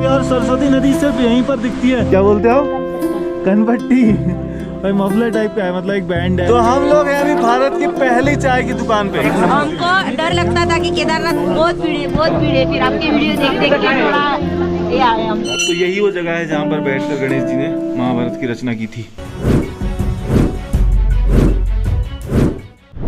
यार सरस्वती नदी सिर्फ यहीं पर दिखती है। क्या बोलते हो? कनपट्टी भाई मफलर टाइप का है, मतलब एक बैंड है। तो हम लोग हैं अभी भारत की पहली चाय की दुकान पे। हमको डर लगता था कि केदारनाथ बहुत भीड़ है, फिर आपकी वीडियो देख के थोड़ा ये आए हम। तो यही वो जगह है जहाँ पर बैठकर गणेश जी ने महाभारत की रचना की थी।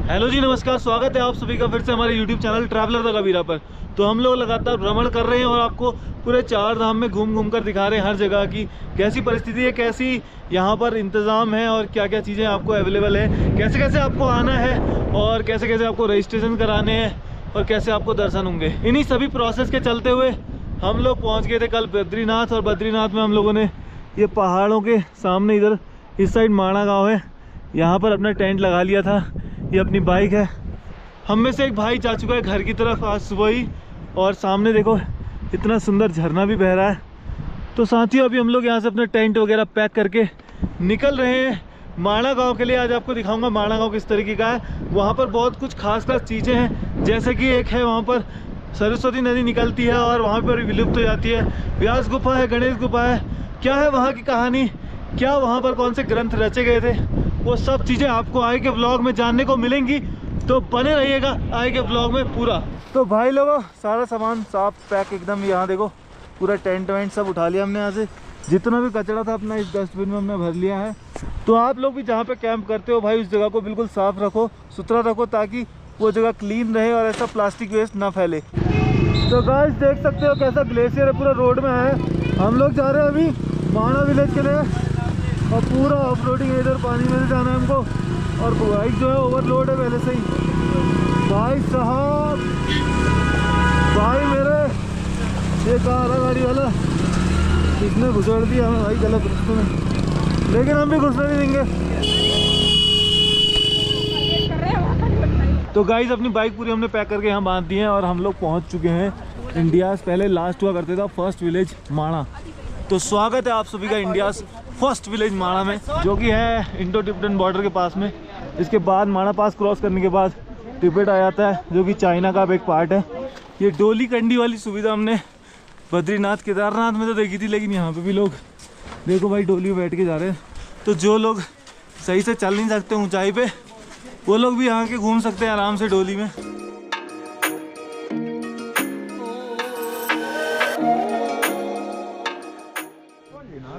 हेलो जी, नमस्कार, स्वागत है आप सभी का फिर से हमारे YouTube चैनल ट्रैवलर द कबीरा पर। तो हम लोग लगातार भ्रमण कर रहे हैं और आपको पूरे 4 धाम में घूम कर दिखा रहे हैं हर जगह की कैसी परिस्थिति है, कैसी यहाँ पर इंतज़ाम है और क्या क्या चीज़ें आपको अवेलेबल है, कैसे कैसे आपको आना है और कैसे कैसे आपको रजिस्ट्रेशन कराने हैं और कैसे आपको दर्शन होंगे। इन्हीं सभी प्रोसेस के चलते हुए हम लोग पहुँच गए थे कल बद्रीनाथ। और बद्रीनाथ में हम लोगों ने ये पहाड़ों के सामने इधर इस साइड माणा गाँव है, यहाँ पर अपना टेंट लगा लिया था। ये अपनी बाइक है। हम में से एक भाई जा चुका है घर की तरफ आज सुबह ही, और सामने देखो इतना सुंदर झरना भी बह रहा है। तो साथियों अभी हम लोग यहाँ से अपना टेंट वगैरह पैक करके निकल रहे हैं माणा गांव के लिए। आज आपको दिखाऊंगा माणा गांव किस तरीके का है। वहाँ पर बहुत कुछ खास चीज़ें हैं, जैसे कि एक है वहाँ पर सरस्वती नदी निकलती है और वहाँ पर विलुप्त हो जाती है। व्यास गुफा है, गणेश गुफा है। क्या है वहाँ की कहानी, क्या वहाँ पर कौन से ग्रंथ रचे गए थे, वो सब चीज़ें आपको आगे के ब्लॉग में जानने को मिलेंगी। तो बने रहिएगा आगे के ब्लॉग में पूरा। तो भाई लोगों सारा सामान साफ पैक एकदम, यहाँ देखो पूरा टेंट वेंट सब उठा लिया हमने। यहाँ से जितना भी कचरा था अपना इस डस्टबिन में हमने भर लिया है। तो आप लोग भी जहाँ पे कैंप करते हो भाई उस जगह को बिल्कुल साफ़ रखो, सुथरा रखो, ताकि वो जगह क्लीन रहे और ऐसा प्लास्टिक वेस्ट ना फैले। तो गाइस देख सकते हो कैसा ग्लेशियर है, पूरा रोड में है। हम लोग जा रहे हैं अभी माणा विलेज के लिए और पूरा ऑफ रोडिंग है, इधर पानी में से जाना है हमको। और बाइक जो है ओवरलोड है पहले से ही। भाई साहब, भाई मेरे ये कार गाड़ी वाला इसने घुसड़ दिया हमें भाई गलत रास्ते में, लेकिन हम भी घुसने नहीं देंगे। तो गाइस अपनी बाइक पूरी हमने पैक करके यहाँ बांध दी है और हम लोग पहुँच चुके हैं इंडिया पहले लास्ट हुआ करते था फर्स्ट विलेज माणा। तो स्वागत है आप सभी का इंडिया फर्स्ट विलेज माणा में, जो कि है इंडो तिब्बतन बॉर्डर के पास में। इसके बाद माणा पास क्रॉस करने के बाद तिब्बत आ जाता है, जो कि चाइना का एक पार्ट है। ये डोली कंडी वाली सुविधा हमने बद्रीनाथ केदारनाथ में तो देखी थी, लेकिन यहाँ पे भी लोग देखो भाई डोली में बैठ के जा रहे हैं। तो जो लोग सही से चल नहीं सकते ऊंचाई पे, वो लोग भी यहाँ के घूम सकते हैं आराम से डोली में।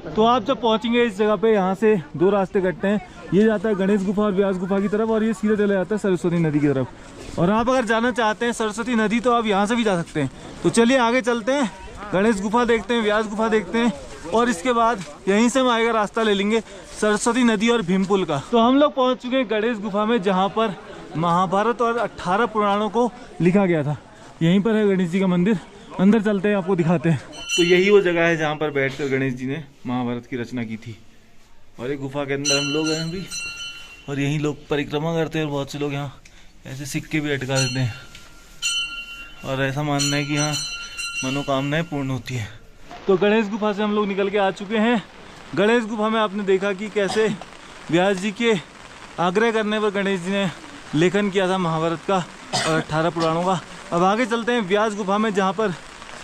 तो आप जब पहुंचेंगे इस जगह पे, यहाँ से 2 रास्ते कटते हैं। ये जाता है गणेश गुफा और व्यास गुफा की तरफ, और ये सीधे चले जाता है सरस्वती नदी की तरफ। और आप अगर जाना चाहते हैं सरस्वती नदी तो आप यहाँ से भी जा सकते हैं। तो चलिए आगे चलते हैं, गणेश गुफा देखते हैं, व्यास गुफा देखते हैं, और इसके बाद यहीं से हम आगे रास्ता ले लेंगे सरस्वती नदी और भीमपुल का। तो हम लोग पहुँच चुके हैं गणेश गुफा में, जहाँ पर महाभारत और 18 पुराणों को लिखा गया था। यहीं पर है गणेश जी का मंदिर, अंदर चलते हैं आपको दिखाते हैं। तो यही वो जगह है जहाँ पर बैठकर गणेश जी ने महाभारत की रचना की थी। और एक गुफा के अंदर हम लोग हैं अभी, और यहीं लोग परिक्रमा करते हैं और बहुत से लोग यहाँ ऐसे सिक्के भी अटका देते हैं। और ऐसा मानना है कि यहाँ मनोकामनाएं पूर्ण होती है। तो गणेश गुफा से हम लोग निकल के आ चुके हैं। गणेश गुफा में आपने देखा कि कैसे व्यास जी के आग्रह करने पर गणेश जी ने लेखन किया था महाभारत का और 18 पुराणों का। अब आगे चलते हैं व्यास गुफा में, जहाँ पर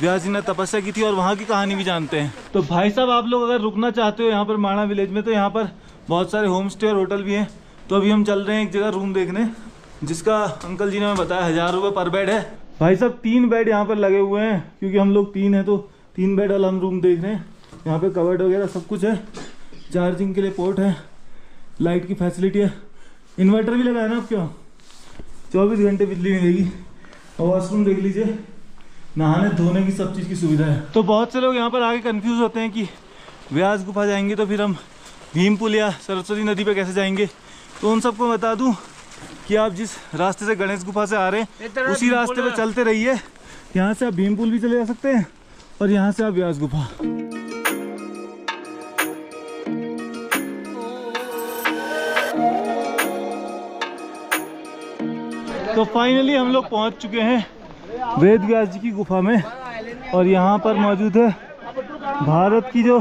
व्यास जी ने तपस्या की थी और वहाँ की कहानी भी जानते हैं। तो भाई साहब आप लोग अगर रुकना चाहते हो यहाँ पर माणा विलेज में, तो यहाँ पर बहुत सारे होम स्टे और होटल भी हैं। तो अभी हम चल रहे हैं एक जगह रूम देखने, जिसका अंकल जी ने हमें बताया 1000 रुपये पर बेड है। भाई साहब 3 बेड यहाँ पर लगे हुए हैं, क्योंकि हम लोग 3 हैं तो 3 बेड वाला हम रूम देख रहे हैं। यहाँ पर कबर्ड वगैरह सब कुछ है, चार्जिंग के लिए पोर्ट है, लाइट की फैसिलिटी है, इन्वर्टर भी लगा है ना आपके यहाँ, 24 घंटे बिजली मिलेगी। और वॉशरूम देख लीजिए, नहाने धोने की सब चीज़ की सुविधा है। तो बहुत से लोग यहाँ पर आगे कंफ्यूज होते हैं कि व्यास गुफा जाएंगे तो फिर हम भीमपुल या सरस्वती नदी पे कैसे जाएंगे। तो उन सबको बता दूं कि आप जिस रास्ते से गणेश गुफा से आ रहे हैं उसी रास्ते पे चलते रहिए। यहाँ से आप भीमपुल भी चले जा सकते हैं और यहाँ से आप व्यास गुफा। तो फाइनली हम लोग पहुँच चुके हैं वेद व्यास जी की गुफा में, और यहाँ पर मौजूद है भारत की जो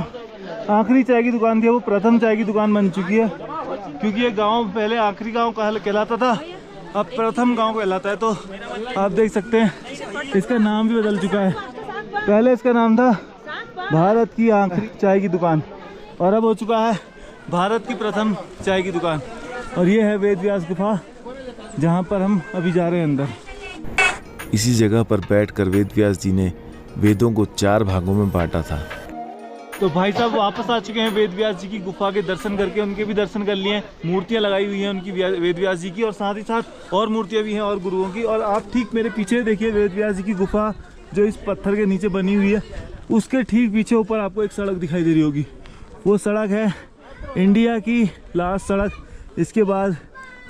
आखिरी चाय की दुकान थी, वो प्रथम चाय की दुकान बन चुकी है। क्योंकि ये गांव पहले आखिरी गांव कहलाता था, अब प्रथम गांव कहलाता है। तो आप देख सकते हैं इसका नाम भी बदल चुका है। पहले इसका नाम था भारत की आखिरी चाय की दुकान और अब हो चुका है भारत की प्रथम चाय की दुकान। और ये है वेद व्यास गुफा जहाँ पर हम अभी जा रहे हैं अंदर। इसी जगह पर बैठकर वेद व्यास जी ने वेदों को 4 भागों में बांटा था। तो भाई साहब वापस आ चुके हैं वेद व्यास जी की गुफा के दर्शन करके, उनके भी दर्शन कर लिए हैं। मूर्तियां लगाई हुई हैं उनकी वेद व्यास जी की और साथ ही साथ और मूर्तियां भी हैं और गुरुओं की। और आप ठीक मेरे पीछे देखिए वेद व्यास जी की गुफा जो इस पत्थर के नीचे बनी हुई है, उसके ठीक पीछे ऊपर आपको एक सड़क दिखाई दे रही होगी। वो सड़क है इंडिया की लास्ट सड़क। इसके बाद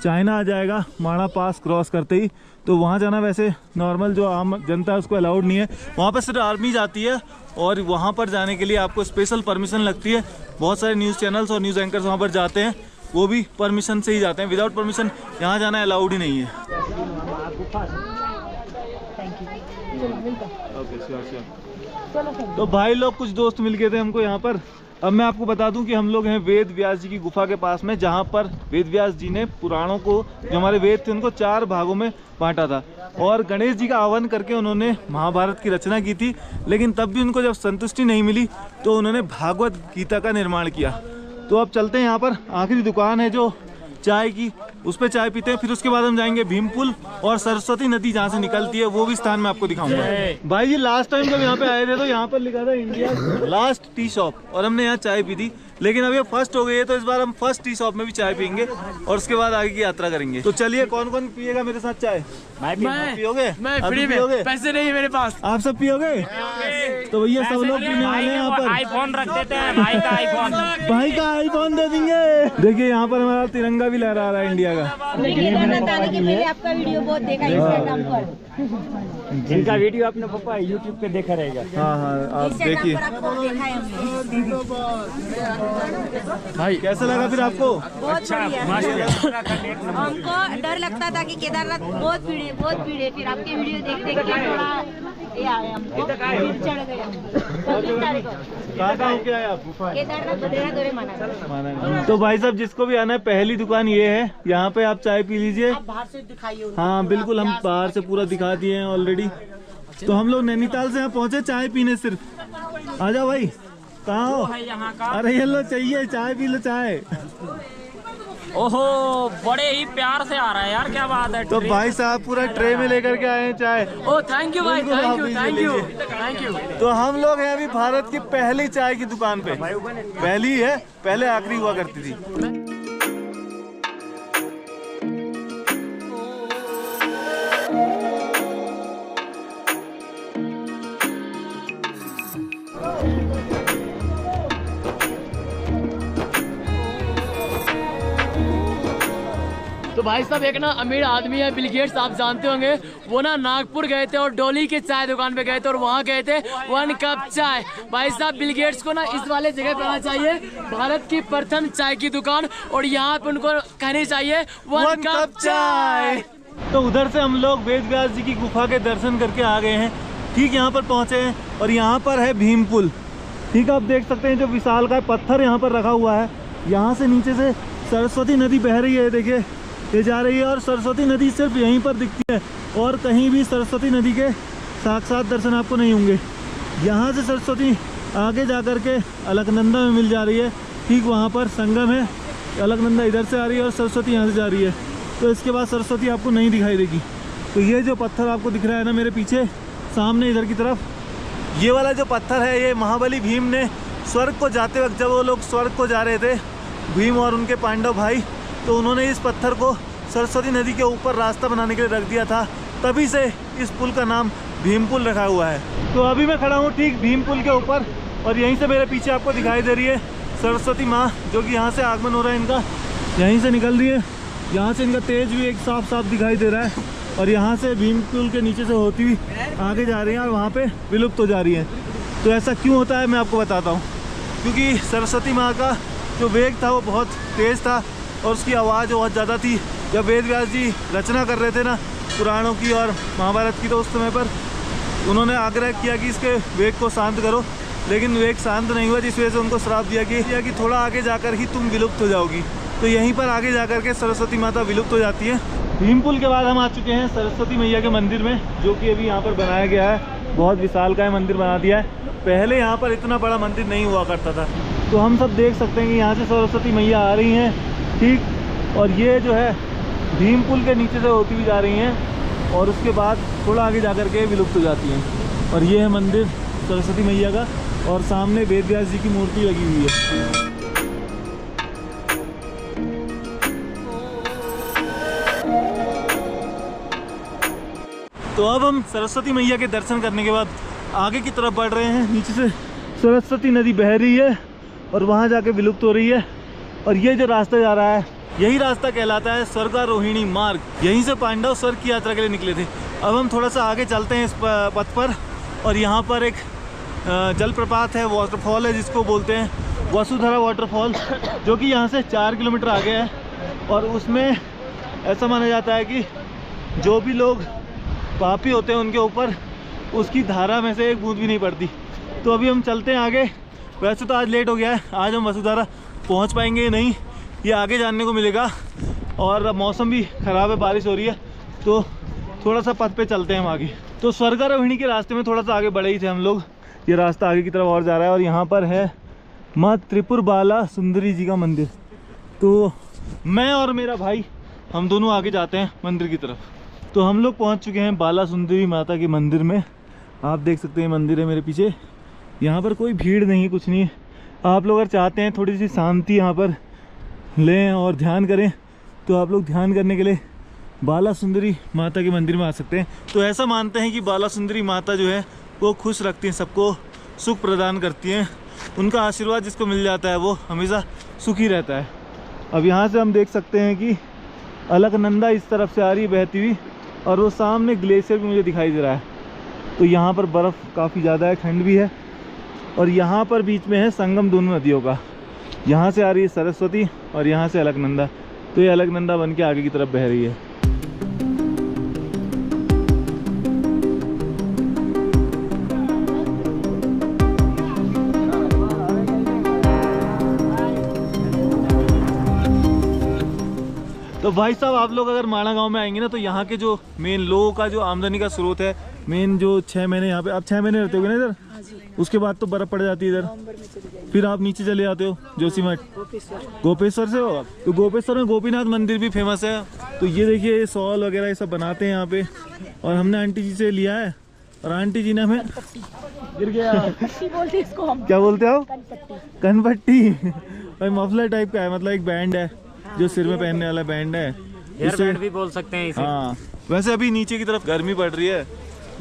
चाइना आ जाएगा माणा पास क्रॉस करते ही। तो वहाँ जाना वैसे नॉर्मल जो आम जनता है उसको अलाउड नहीं है, वहाँ पर सिर्फ आर्मी जाती है और वहाँ पर जाने के लिए आपको स्पेशल परमिशन लगती है। बहुत सारे न्यूज़ चैनल्स और न्यूज़ एंकर्स वहाँ पर जाते हैं, वो भी परमिशन से ही जाते हैं। विदाउट परमिशन यहाँ जाना अलाउड ही नहीं है। तो भाई लोग कुछ दोस्त मिल गए थे हमको यहाँ पर। अब मैं आपको बता दूं कि हम लोग हैं वेद व्यास जी की गुफा के पास में, जहाँ पर वेद व्यास जी ने पुराणों को, जो हमारे वेद थे, उनको 4 भागों में बांटा था और गणेश जी का आह्वान करके उन्होंने महाभारत की रचना की थी। लेकिन तब भी उनको जब संतुष्टि नहीं मिली तो उन्होंने भागवत गीता का निर्माण किया। तो अब चलते हैं, यहाँ पर आखिरी दुकान है जो चाय की, उस पर चाय पीते हैं। फिर उसके बाद हम जाएंगे भीमपुल और सरस्वती नदी जहाँ से निकलती है वो भी स्थान मैं आपको दिखाऊंगा। भाई जी लास्ट टाइम जब यहाँ पे आए थे तो यहाँ पर लिखा था इंडिया लास्ट टी शॉप और हमने यहाँ चाय पी थी। लेकिन अब ये फर्स्ट हो गई है तो इस बार हम फर्स्ट टी शॉप में भी चाय पियेंगे और उसके बाद आगे की यात्रा करेंगे। तो चलिए, कौन कौन पिएगा मेरे साथ चाय? मैं पियोगे? मैं फ्री में, पैसे नहीं मेरे पास। आप सब पियोगे? तो भैया सब लोग पीने वाले हैं यहाँ पर। आईफोन रख देते हैं, भाई का आईफोन। भाई का आईफोन दे देंगे। देखिए यहाँ पर हमारा तिरंगा भी लहरा रहा है इंडिया का। केदारनाथ आने के पहले आपका वीडियो बहुत देखा इंस्टाग्राम पर। जिनका वीडियो आपने पापा यूट्यूब पे देखा रहेगा। हाँ हाँ, आप देखिए देखा है हमने। भाई कैसा लगा फिर आपको? बहुत बढ़िया। हमको डर लगता था कि केदारनाथ बहुत भीड़ है, फिर आपके वीडियो देख देख के थोड़ा ये आया हमको, फिर चढ़ गए हम। 26 तारीख को कहाँ होके आए आप? केदारनाथ बद्रीनाथ दौरे माना। तो भाई साहब जिसको भी आना है, पहली दुकान ये है, यहाँ पे आप चाय पी लीजिए। आप बाहर से दिखाइए। हाँ बिल्कुल, हम बाहर से पूरा दिखा दिए हैं ऑलरेडी। तो हम लोग नैनीताल से यहाँ पहुँचे चाय पीने सिर्फ। आ जाओ भाई, कहाँ हो? अरे ये लो, चाहिए चाय, पी लो चाय। ओहो, बड़े ही प्यार से आ रहा है यार, क्या बात है। तो भाई साहब पूरा ट्रे में लेकर के आए हैं चाय। ओ थैंक यू भाई, thank you thank you thank you. तो हम लोग हैं अभी भारत की पहली चाय की दुकान पे। पहली है, पहले आखिरी हुआ करती थी। तो भाई साहब एक ना अमीर आदमी है, बिल गेट्स, आप जानते होंगे। वो ना नागपुर गए थे और डोली के चाय दुकान पे गए थे और वहाँ गए थे 1 कप चाय। भाई साहब बिल गेट्स को ना इस वाले जगह पे आना चाहिए, भारत की प्रथम चाय की दुकान, और यहाँ पे उनको कहनी चाहिए 1 कप चाय। तो उधर से हम लोग वेद व्यास जी की गुफा के दर्शन करके आ गए हैं। ठीक यहाँ पर पहुँचे हैं और यहाँ पर है भीमपुल। ठीक है, आप देख सकते हैं जो विशालकाय पत्थर यहाँ पर रखा हुआ है। यहाँ से नीचे से सरस्वती नदी बह रही है, देखिए ये जा रही है। और सरस्वती नदी सिर्फ यहीं पर दिखती है और कहीं भी सरस्वती नदी के साक्षात दर्शन आपको नहीं होंगे। यहाँ से सरस्वती आगे जा कर के अलकनंदा में मिल जा रही है। ठीक वहाँ पर संगम है, अलकनंदा इधर से आ रही है और सरस्वती यहाँ से जा रही है। तो इसके बाद सरस्वती आपको नहीं दिखाई देगी। तो ये जो पत्थर आपको दिख रहा है ना मेरे पीछे सामने इधर की तरफ, ये वाला जो पत्थर है, ये महाबली भीम ने स्वर्ग को जाते वक्त, जब वो लोग स्वर्ग को जा रहे थे, भीम और उनके पांडव भाई, तो उन्होंने इस पत्थर को सरस्वती नदी के ऊपर रास्ता बनाने के लिए रख दिया था। तभी से इस पुल का नाम भीमपुल रखा हुआ है। तो अभी मैं खड़ा हूँ ठीक भीमपुल के ऊपर और यहीं से मेरे पीछे आपको दिखाई दे रही है सरस्वती माँ, जो कि यहाँ से आगमन हो रहा है इनका, यहीं से निकल रही है। यहाँ से इनका तेज भी एक साफ साफ दिखाई दे रहा है और यहाँ से भीमपुल के नीचे से होती हुई आगे जा रही है और वहाँ पे विलुप्त हो जा रही है। तो ऐसा क्यों होता है मैं आपको बताता हूँ। क्योंकि सरस्वती माँ का जो वेग था वो बहुत तेज़ था और उसकी आवाज़ बहुत ज़्यादा थी। जब वेद व्यास जी रचना कर रहे थे ना पुराणों की और महाभारत की, तो उस समय पर उन्होंने आग्रह किया कि इसके वेग को शांत करो, लेकिन वेग शांत नहीं हुआ, जिस वजह से उनको श्राप दिया कि थोड़ा आगे जाकर ही तुम विलुप्त हो जाओगी। तो यहीं पर आगे जाकर के सरस्वती माता विलुप्त हो जाती है। भीमपुल के बाद हम आ चुके हैं सरस्वती मैया के मंदिर में, जो कि अभी यहाँ पर बनाया गया है। बहुत विशालकाय मंदिर बना दिया है पहले यहाँ पर इतना बड़ा मंदिर नहीं हुआ करता था। तो हम सब देख सकते हैं कि यहाँ से सरस्वती मैया आ रही हैं, ठीक, और ये जो है भीम पुल के नीचे से होती हुई जा रही हैं और उसके बाद थोड़ा आगे जा कर के विलुप्त हो जाती हैं। और ये है मंदिर सरस्वती मैया का और सामने वेद व्यास जी की मूर्ति लगी हुई है। तो अब हम सरस्वती मैया के दर्शन करने के बाद आगे की तरफ बढ़ रहे हैं। नीचे से सरस्वती नदी बह रही है और वहाँ जाके विलुप्त हो रही है। और ये जो रास्ता जा रहा है, यही रास्ता कहलाता है स्वर्गारोहिणी मार्ग। यहीं से पांडव स्वर्ग की यात्रा के लिए निकले थे। अब हम थोड़ा सा आगे चलते हैं इस पथ पर और यहाँ पर एक जलप्रपात है, वाटरफॉल है जिसको बोलते हैं वसुधरा वाटरफॉल, जो कि यहाँ से 4 किलोमीटर आगे है। और उसमें ऐसा माना जाता है कि जो भी लोग पापी होते हैं उनके ऊपर उसकी धारा में से एक बूंद भी नहीं पड़ती। तो अभी हम चलते हैं आगे। वैसे तो आज लेट हो गया है, आज हम वसुधारा पहुंच पाएंगे नहीं, ये आगे जानने को मिलेगा। और मौसम भी ख़राब है, बारिश हो रही है, तो थोड़ा सा पथ पे चलते हैं हम आगे। तो स्वर्गारोहिणी के रास्ते में थोड़ा सा आगे बढ़े ही थे हम लोग। ये रास्ता आगे की तरफ और जा रहा है और यहाँ पर है माँ त्रिपुर बाला सुंदरी जी का मंदिर। तो मैं और मेरा भाई हम दोनों आगे जाते हैं मंदिर की तरफ। तो हम लोग पहुंच चुके हैं बाला सुंदरी माता के मंदिर में। आप देख सकते हैं मंदिर है मेरे पीछे। यहाँ पर कोई भीड़ नहीं है, कुछ नहीं है। आप लोग अगर चाहते हैं थोड़ी सी शांति यहाँ पर लें और ध्यान करें तो आप लोग ध्यान करने के लिए बाला सुंदरी माता के मंदिर में आ सकते हैं। तो ऐसा मानते हैं कि बाला सुंदरी माता जो है वो खुश रखती हैं, सबको सुख प्रदान करती हैं। उनका आशीर्वाद जिसको मिल जाता है वो हमेशा सुखी रहता है। अब यहाँ से हम देख सकते हैं कि अलकनंदा इस तरफ से आ रही है बहती हुई और वो सामने ग्लेशियर भी मुझे दिखाई दे रहा है। तो यहाँ पर बर्फ़ काफ़ी ज़्यादा है, ठंड भी है। और यहाँ पर बीच में है संगम दोनों नदियों का। यहाँ से आ रही है सरस्वती और यहाँ से अलकनंदा। तो ये अलकनंदा बन के आगे की तरफ बह रही है। तो भाई साहब, आप लोग अगर माणा गांव में आएंगे ना तो यहाँ के जो मेन लोगों का जो आमदनी का स्रोत है, मेन जो 6 महीने यहाँ पे आप 6 महीने रहते हो ना इधर, उसके बाद तो बर्फ़ पड़ जाती है इधर, फिर आप नीचे चले जाते हो जोशीमठ। गोपेश्वर से हो आप? तो गोपेश्वर में गोपीनाथ मंदिर भी फेमस है। तो ये देखिए, ये सॉल वगैरह ये सब बनाते हैं यहाँ पे। और हमने आंटी जी से लिया है और आंटी जी ने हमें गिर गया क्या बोलते हो? कनपट्टी। भाई मफलर टाइप का है, मतलब एक बैंड है जो सिर में पहनने वाला बैंड है, हेयर बैंड भी बोल सकते हैं इसे। हाँ, वैसे अभी नीचे की तरफ गर्मी पड़ रही है,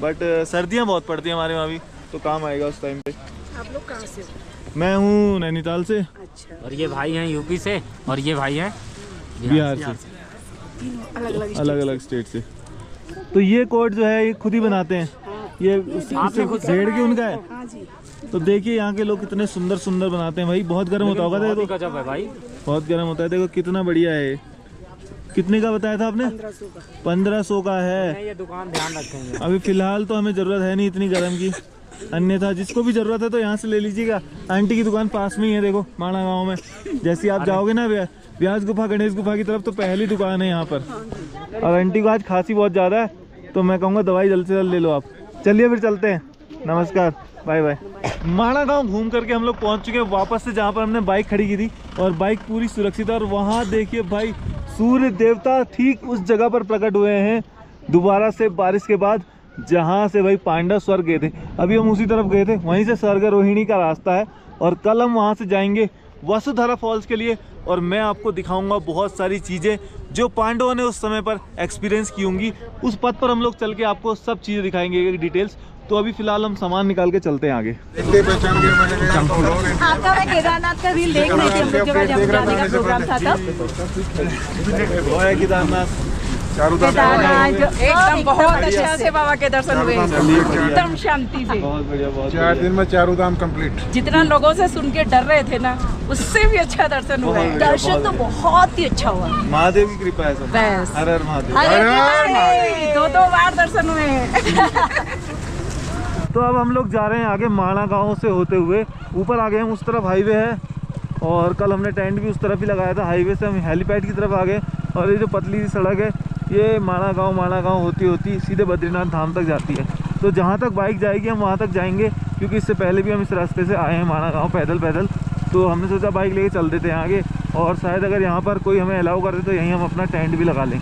बट सर्दियाँ बहुत पड़ती हैं हमारे वहाँ भी, तो काम आएगा उस टाइम पे। आप लोग कहाँ से हो? मैं हूँ नैनीताल से। अच्छा, और ये भाई हैं यूपी से और ये भाई हैं बिहार से, अलग अलग स्टेट से। तो ये कोट जो है ये खुद ही बनाते हैं, ये भेड़ की उनका है। हाँ जी। तो देखिए यहाँ के लोग कितने सुंदर सुंदर बनाते हैं भाई। बहुत गर्म होता होगा, देखो गजब है भाई, बहुत गर्म होता है। देखो कितना बढ़िया है। कितने का बताया था आपने? 1500 का है। ये दुकान ध्यान रखेंगे। अभी फिलहाल तो हमें ज़रूरत है नहीं इतनी गर्म की, अन्यथा जिसको भी ज़रूरत है तो यहाँ से ले लीजिएगा। आंटी की दुकान पास में ही है, देखो माणा गाँव में। जैसे आप जाओगे ना व्यास गुफा गणेश गुफा की तरफ, तो पहली दुकान है यहाँ पर। और आंटी को आज खांसी बहुत ज़्यादा है, तो मैं कहूँगा दवाई जल्द से जल्द ले लो आप। चलिए फिर चलते हैं, नमस्कार, बाय बाय। माणा गांव घूम करके हम लोग पहुंच चुके हैं वापस से जहां पर हमने बाइक खड़ी की थी, और बाइक पूरी सुरक्षित है। और वहां देखिए भाई, सूर्य देवता ठीक उस जगह पर प्रकट हुए हैं दोबारा से बारिश के बाद, जहां से भाई पांडव स्वर्ग गए थे। अभी हम उसी तरफ गए थे, वहीं से स्वर्गारोहिणी का रास्ता है। और कल हम वहां से जाएंगे वसुधरा फॉल्स के लिए, और मैं आपको दिखाऊंगा बहुत सारी चीज़ें जो पांडवों ने उस समय पर एक्सपीरियंस की होंगी। उस पथ पर हम लोग चल के आपको सब चीज़ें दिखाएंगे, डिटेल्स। तो अभी फिलहाल हम सामान निकाल के चलते हैं आगे। आपका मैं केदारनाथ का रील देख रही थी, हम लोग जब जाने का प्रोग्राम था तब। वो है केदारनाथ, केदारनाथ एकदम बहुत अच्छा से बाबा के दर्शन हुए, एकदम शांति से। बहुत बढ़िया, बहुत 4 दिन में चारों धाम कंप्लीट। जितना लोगों से सुन के डर रहे थे ना, उससे भी अच्छा दर्शन हुआ है। दर्शन तो बहुत ही अच्छा हुआ। महादेव की कृपा है सब। बस। हर हर महादेव। अरे 2-2 बार दर्शन हुए। तो अब हम लोग जा रहे हैं आगे माणा गांव से होते हुए ऊपर आ गए हम। उस तरफ हाईवे है, और कल हमने टेंट भी उस तरफ ही लगाया था। हाईवे से हम हेलीपैड की तरफ आ गए, और ये जो पतली सी सड़क है ये माणा गांव होती होती सीधे बद्रीनाथ धाम तक जाती है। तो जहाँ तक बाइक जाएगी हम वहाँ तक जाएंगे, क्योंकि इससे पहले भी हम इस रास्ते से आए हैं माना गाँव पैदल। तो हमने सोचा बाइक लेके चल देते हैं आगे, और शायद अगर यहाँ पर कोई हमें अलाउ कर दे तो यहीं हम अपना टेंट भी लगा लें।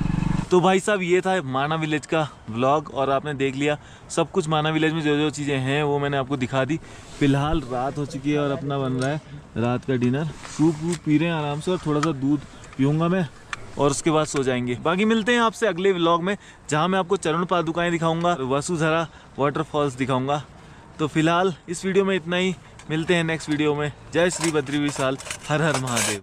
तो भाई साहब ये था माना विलेज का व्लॉग, और आपने देख लिया सब कुछ। माना विलेज में जो जो चीज़ें हैं वो मैंने आपको दिखा दी। फिलहाल रात हो चुकी है और अपना बन रहा है रात का डिनर। सूप वूप पी रहे हैं आराम से, और थोड़ा सा दूध पीऊँगा मैं, और उसके बाद सो जाएंगे। बाकी मिलते हैं आपसे अगले व्लॉग में, जहाँ मैं आपको चरण पादुकाएँ दिखाऊँगा, वसुधरा वाटरफॉल्स दिखाऊँगा। तो फिलहाल इस वीडियो में इतना ही, मिलते हैं नेक्स्ट वीडियो में। जय श्री बद्री विशाल, हर हर महादेव।